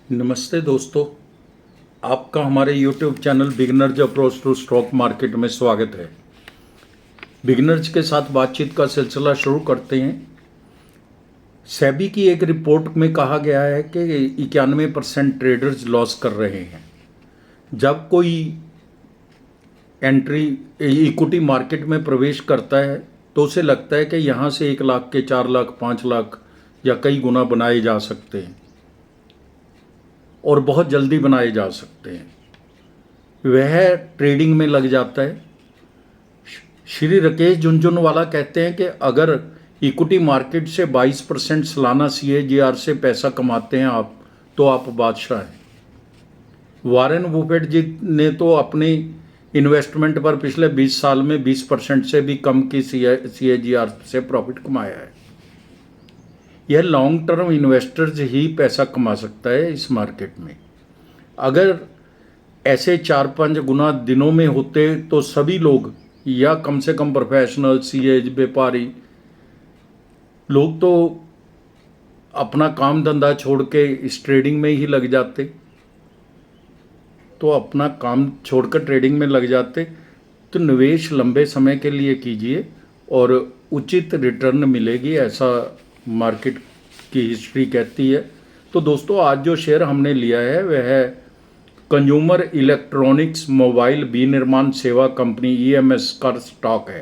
नमस्ते दोस्तों, आपका हमारे YouTube channel beginners approach to stock market में स्वागत है। बिगनर्स के साथ बातचीत का सिलसिला शुरू करते हैं। सेबी की एक रिपोर्ट में कहा गया है कि 91% ट्रेडर्स लॉस कर रहे हैं। जब कोई एंट्री इक्विटी मार्केट में प्रवेश करता है तो उसे लगता है कि यहाँ से 1 लाख के 4 लाख 5 लाख या कई गुना बनाए जा सकते हैं और बहुत जल्दी बनाए जा सकते हैं। वह ट्रेडिंग में लग जाता है। श्री राकेश झुनझुनवाला कहते हैं कि अगर इक्विटी मार्केट से 22% सालाना CAGR से पैसा कमाते हैं आप, तो आप बादशाह हैं। वॉरेन बफेट जी ने तो अपनी इन्वेस्टमेंट पर पिछले 20 साल में 20% से भी कम की CAGR से प्रॉफिट कमाया है। यह लॉन्ग टर्म इन्वेस्टर्स ही पैसा कमा सकता है इस मार्केट में। अगर ऐसे 4-5 गुना दिनों में होते तो सभी लोग, या कम से कम प्रोफेशनल CAs व्यापारी लोग, तो अपना काम धंधा छोड़ के इस ट्रेडिंग में ही लग जाते। तो अपना काम छोड़कर ट्रेडिंग में लग जाते तो निवेश लंबे समय के लिए कीजिए और उचित रिटर्न मिलेगी, ऐसा मार्केट की हिस्ट्री कहती है। तो दोस्तों, आज जो शेयर हमने लिया है वह है कंज्यूमर इलेक्ट्रॉनिक्स मोबाइल विनिर्माण सेवा कंपनी EMS का स्टॉक है।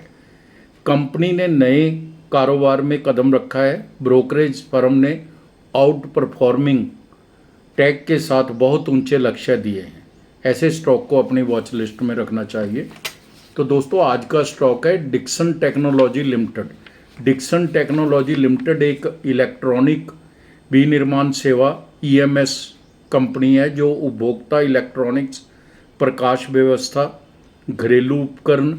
कंपनी ने नए कारोबार में कदम रखा है। ब्रोकरेज फर्म ने आउट परफॉर्मिंग टैग के साथ बहुत ऊंचे लक्ष्य दिए हैं। ऐसे स्टॉक को अपनी वॉच लिस्ट में रखना चाहिए। तो दोस्तों, आज का स्टॉक है Dixon technology limited. Dixon technology limited एक इलेक्ट्रॉनिक विनिर्माण सेवा EMS कंपनी है जो उपभोक्ता इलेक्ट्रॉनिक्स, प्रकाश व्यवस्था, घरेलू उपकरण,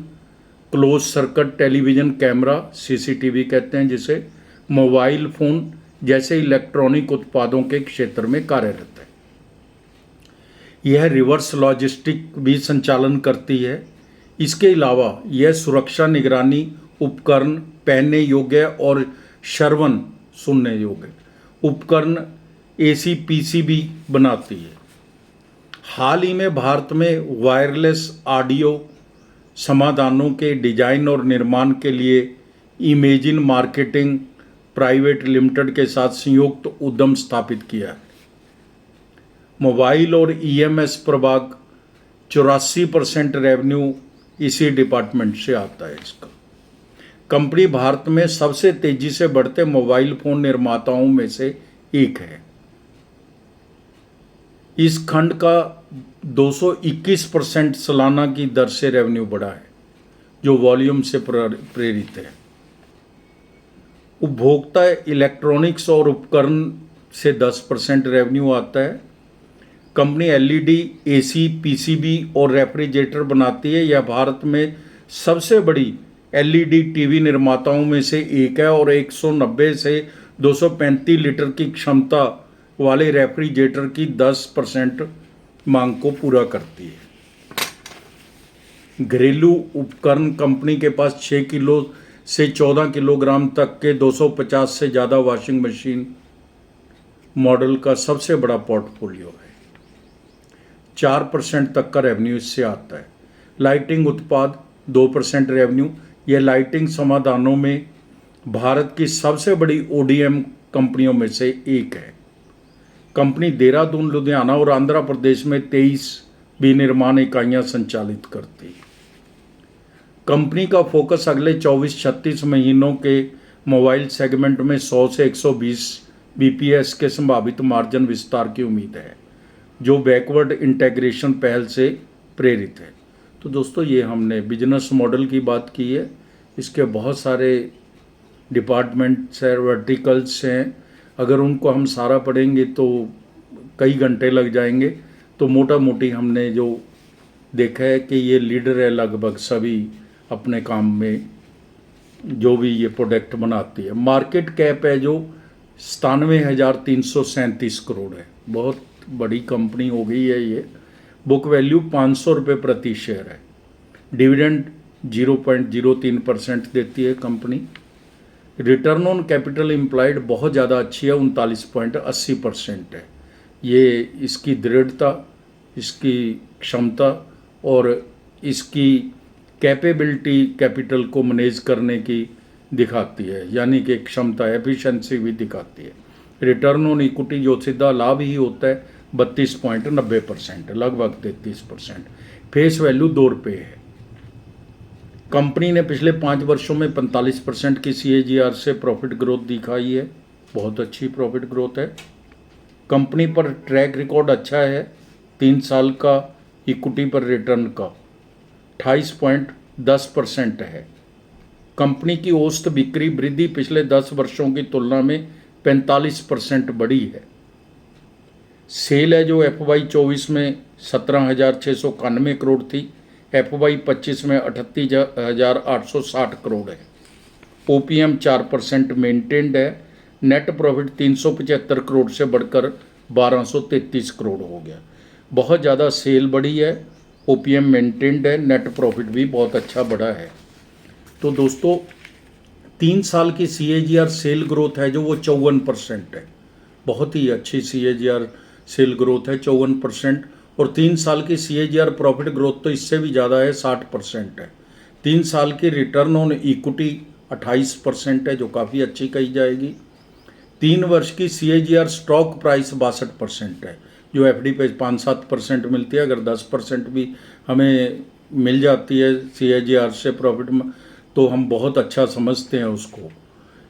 close circuit television camera CCTV कहते हैं जिसे, मोबाइल फ़ोन जैसे इलेक्ट्रॉनिक उत्पादों के क्षेत्र में कार्यरत है। यह रिवर्स लॉजिस्टिक भी संचालन करती है। इसके अलावा यह सुरक्षा निगरानी उपकरण, पहनने योग्य और श्रवण सुनने योग्य उपकरण AC PCB बनाती है। हाल ही में भारत में वायरलेस ऑडियो समाधानों के डिजाइन और निर्माण के लिए इमेजिन मार्केटिंग प्राइवेट लिमिटेड के साथ संयुक्त उद्यम स्थापित किया है। मोबाइल और EMS प्रभाग 84% रेवेन्यू इसी डिपार्टमेंट से आता है। इसका कंपनी भारत में सबसे तेजी से बढ़ते मोबाइल फोन निर्माताओं में से एक है। इस खंड का 221% सालाना की दर से रेवेन्यू बढ़ा है, जो वॉल्यूम से प्रेरित है। उपभोक्ता इलेक्ट्रॉनिक्स और उपकरण से 10% रेवेन्यू आता है। कंपनी LED, AC, PCB और रेफ्रिजरेटर बनाती है। यह भारत में सबसे बड़ी LED TV निर्माताओं में से एक है और 190 से 235 लीटर की क्षमता वाले रेफ्रिजरेटर की 10% मांग को पूरा करती है। घरेलू उपकरण कंपनी के पास 6 किलो से 14 किलोग्राम तक के 250 से ज़्यादा वॉशिंग मशीन मॉडल का सबसे बड़ा पोर्टफोलियो है। 4% तक का रेवेन्यू इससे आता है। लाइटिंग उत्पाद 2% रेवेन्यू। यह लाइटिंग समाधानों में भारत की सबसे बड़ी ODM कंपनियों में से एक है। कंपनी देहरादून, लुधियाना और आंध्र प्रदेश में 23 विनिर्माण इकाइयां संचालित करती है। कंपनी का फोकस अगले 24-36 महीनों के मोबाइल सेगमेंट में 100 से 120 BPS के संभावित मार्जिन विस्तार की उम्मीद है, जो बैकवर्ड इंटीग्रेशन पहल से प्रेरित है। तो दोस्तों, ये हमने बिजनेस मॉडल की बात की है। इसके बहुत सारे डिपार्टमेंट्स हैं, वर्टिकल्स हैं। अगर उनको हम सारा पढ़ेंगे तो कई घंटे लग जाएंगे। तो मोटा मोटी हमने जो देखा है कि ये लीडर है लगभग सभी अपने काम में, जो भी ये प्रोडक्ट बनाती है। मार्केट कैप है जो 97,337 करोड़ है। बहुत बड़ी कंपनी हो गई है ये। बुक वैल्यू 500 रुपये प्रति शेयर है। डिविडेंड 0.03% देती है company. Return on capital employed बहुत ज़्यादा अच्छी है, 39.80% है। ये इसकी दृढ़ता, इसकी क्षमता और इसकी कैपेबिलिटी कैपिटल को मैनेज करने की दिखाती है, यानी कि क्षमता, एफिशिएंसी भी दिखाती है। रिटर्न ऑन इक्विटी जो सीधा लाभ ही होता है 32.90%, लगभग 33%। फेस वैल्यू 2 रुपये है। कंपनी ने पिछले 5 वर्षों में 45% की CAGR से प्रॉफिट ग्रोथ दिखाई है, बहुत अच्छी प्रॉफिट ग्रोथ है। कंपनी पर ट्रैक रिकॉर्ड अच्छा है, 3 साल का इक्विटी पर रिटर्न का 28.10% है। कंपनी की औसत बिक्री वृद्धि पिछले 10 वर्षों की तुलना में 45% बढ़ी है। सेल है जो FY 24 में 17,691 करोड़ थी, FY 25 में 38,860 करोड़ है। OPM 4% मेंटेन्ड है। नेट प्रॉफिट 375 करोड़ से बढ़कर 1233 करोड़ हो गया। बहुत ज़्यादा सेल बढ़ी है, OPM मेंटेन्ड है, नेट प्रॉफिट भी बहुत अच्छा बढ़ा है। तो दोस्तों 3 साल की CAGR सेल ग्रोथ है जो वो 54% है, बहुत ही अच्छी CAGR सेल ग्रोथ है 54%। और 3 साल की CAGR प्रॉफिट ग्रोथ तो इससे भी ज़्यादा है, 60% है। 3 साल की रिटर्न ऑन इक्विटी 28% है, जो काफ़ी अच्छी कही जाएगी। 3 वर्ष की CAGR स्टॉक प्राइस 62% है, जो FD पे 5-7% मिलती है। अगर 10% भी हमें मिल जाती है CAGR से प्रॉफिट में, तो हम बहुत अच्छा समझते हैं उसको।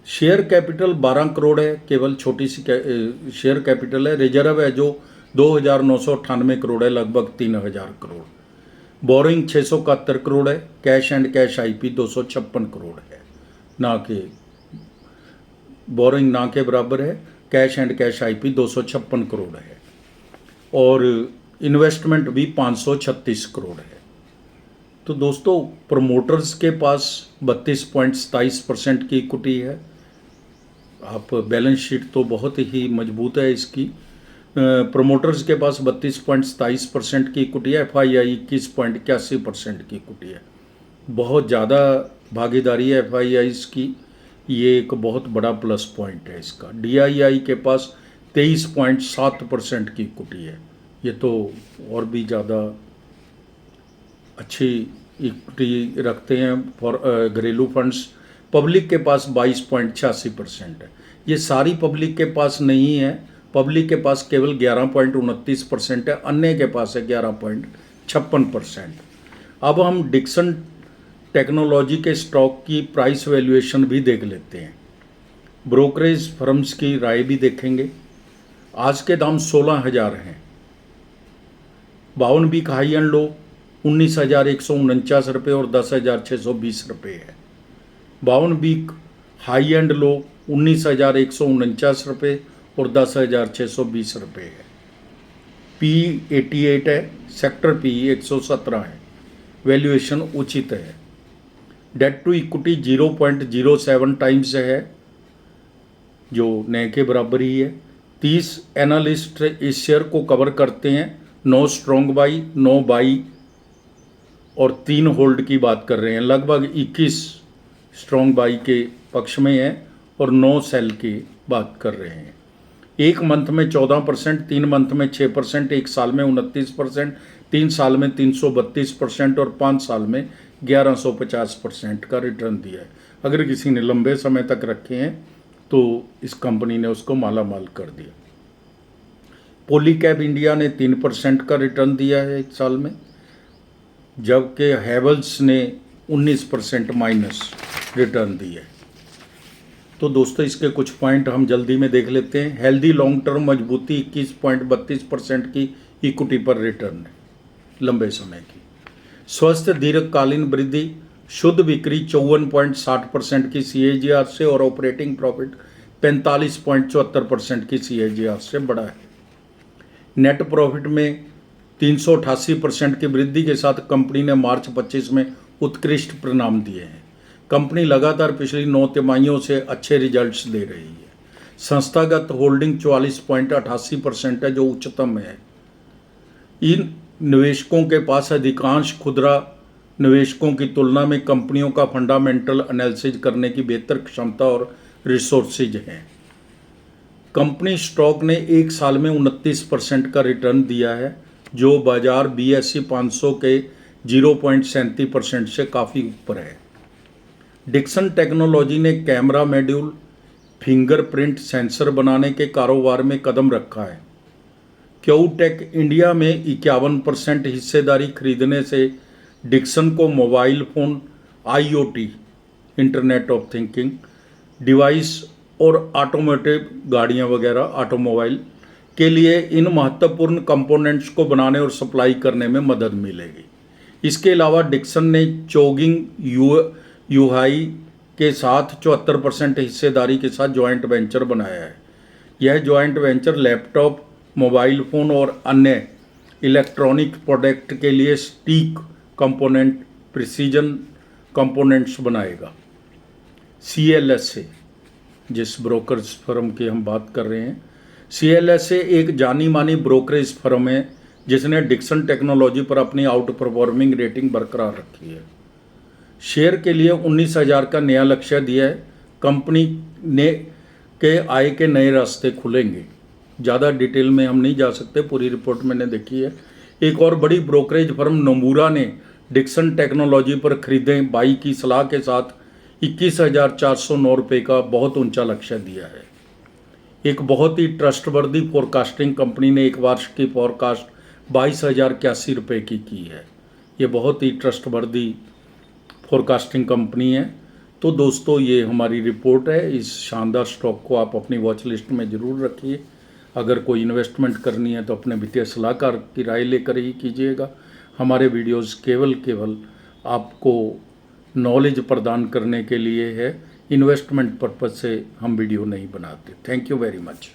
शेयर कैपिटल 12 करोड़ है, केवल छोटी सी शेयर कैपिटल है। रिजर्व है जो 2,998 करोड़ है, लगभग 3,000 करोड़। बोरिंग 671 करोड़ है। Cash and cash IP 256 crore है, ना के बोरिंग ना के बराबर है। Cash and cash IP 256 crore है और इन्वेस्टमेंट भी 536 करोड़ है। तो दोस्तों प्रमोटर्स के पास 32.27% की इक्विटी है। आप बैलेंस शीट तो बहुत ही मजबूत है इसकी। प्रमोटर्स के पास 32.27% की इक्विटी है। FII 21.81% की इक्विटी है। बहुत ज़्यादा भागीदारी है FIIs की, ये एक बहुत बड़ा प्लस पॉइंट है इसका। DII के पास 23.7% की इक्विटी है, ये तो और भी ज़्यादा अच्छी इक्विटी रखते हैं फॉर घरेलू फंड्स। पब्लिक के पास 22.86% है। ये सारी पब्लिक के पास नहीं है, पब्लिक के पास केवल 11.29% है, अन्य के पास है 11.56%। अब हम डिक्सन टेक्नोलॉजी के स्टॉक की प्राइस वैल्यूएशन भी देख लेते हैं, ब्रोकरेज फर्म्स की राय भी देखेंगे। आज के दाम 16,000 हैं। 52 वीक हाई एंड लो 19,149 रुपये और 10,620 रुपये है। 52 वीक हाई एंड लो 19,149 रुपये और 10,620 रुपये है। P88 है, सेक्टर P 117 है, वैल्यूएशन उचित है। डेट टू इक्विटी 0.07 टाइम्स है, जो नए के बराबर ही है। 30 एनालिस्ट इस शेयर को कवर करते हैं। 9 स्ट्रॉन्ग बाई, 9 बाई और 3 होल्ड की बात कर रहे हैं। लगभग 21 स्ट्रॉन्ग बाई के पक्ष में है और 9 सेल की बात कर रहे हैं। 1 मंथ में 14%, 3 मंथ में 6%, 1 साल में 29%, 3 साल में 332% और 5 साल में 1150% का रिटर्न दिया है। अगर किसी ने लंबे समय तक रखे हैं तो इस कंपनी ने उसको माला माल कर दिया। पॉलीकैब इंडिया ने 3% का रिटर्न दिया है 1 साल में, जबकि हैवल्स ने 19% माइनस रिटर्न दिया है। तो दोस्तों इसके कुछ पॉइंट हम जल्दी में देख लेते हैं। हेल्दी लॉन्ग टर्म मजबूती 21.32% की इक्विटी पर रिटर्न है लंबे समय की। स्वस्थ दीर्घकालीन वृद्धि, शुद्ध बिक्री 54.60% की CAGR से और ऑपरेटिंग प्रॉफिट 45.74% की CAGR से बढ़ा है। नेट प्रॉफिट में 388% की वृद्धि के साथ कंपनी ने मार्च 25 में उत्कृष्ट परिणाम दिए हैं। कंपनी लगातार पिछली 9 तिमाहियों से अच्छे रिजल्ट्स दे रही है। संस्थागत होल्डिंग 44.88% है, जो उच्चतम है। इन निवेशकों के पास अधिकांश खुदरा निवेशकों की तुलना में कंपनियों का फंडामेंटल एनालिसिस करने की बेहतर क्षमता और रिसोर्सेज हैं। कंपनी स्टॉक ने एक साल में 29% का रिटर्न दिया है, जो बाजार BSE 500 के 0.37% से काफ़ी ऊपर है। डिक्सन टेक्नोलॉजी ने कैमरा मॉड्यूल, फिंगरप्रिंट सेंसर बनाने के कारोबार में कदम रखा है। क्यूटेक इंडिया में 51% हिस्सेदारी खरीदने से डिक्सन को mobile phone, IoT internet of thinking device और ऑटोमोटिव गाड़ियां वगैरह ऑटोमोबाइल के लिए इन महत्वपूर्ण कंपोनेंट्स को बनाने और सप्लाई करने में मदद मिलेगी। इसके अलावा डिक्सन ने चोगिंग यूहाई के साथ 74% हिस्सेदारी के साथ जॉइंट वेंचर बनाया है। यह joint venture laptop, mobile phone और अन्य इलेक्ट्रॉनिक प्रोडक्ट के लिए स्टीक कंपोनेंट, प्रिसीजन कंपोनेंट्स बनाएगा। CLSA, जिस ब्रोकर्स फर्म की हम बात कर रहे हैं, CLSA एक जानी मानी ब्रोकरेज फर्म है जिसने डिक्सन टेक्नोलॉजी पर अपनी आउट परफॉर्मिंग रेटिंग बरकरार रखी है। शेयर के लिए 19,000 का नया लक्ष्य दिया है। कंपनी ने के आय के नए रास्ते खुलेंगे। ज़्यादा डिटेल में हम नहीं जा सकते, पूरी रिपोर्ट मैंने देखी है। एक और बड़ी ब्रोकरेज फर्म नोमुरा ने डिक्सन टेक्नोलॉजी पर खरीदे बाई की सलाह के साथ 21,409 रुपये का बहुत ऊंचा लक्ष्य दिया है। एक बहुत ही ट्रस्टवर्दी फोरकास्टिंग कंपनी ने एक वर्ष की फोरकास्ट 22,081 रुपये की है। ये बहुत ही ट्रस्टवर्दी फोरकास्टिंग कंपनी है। तो दोस्तों, ये हमारी रिपोर्ट है। इस शानदार स्टॉक को आप अपनी वॉच लिस्ट में ज़रूर रखिए। अगर कोई इन्वेस्टमेंट करनी है तो अपने वित्तीय सलाहकार की राय लेकर ही कीजिएगा। हमारे वीडियोस केवल आपको नॉलेज प्रदान करने के लिए है, इन्वेस्टमेंट पर्पज़ से हम वीडियो नहीं बनाते। Thank you very much.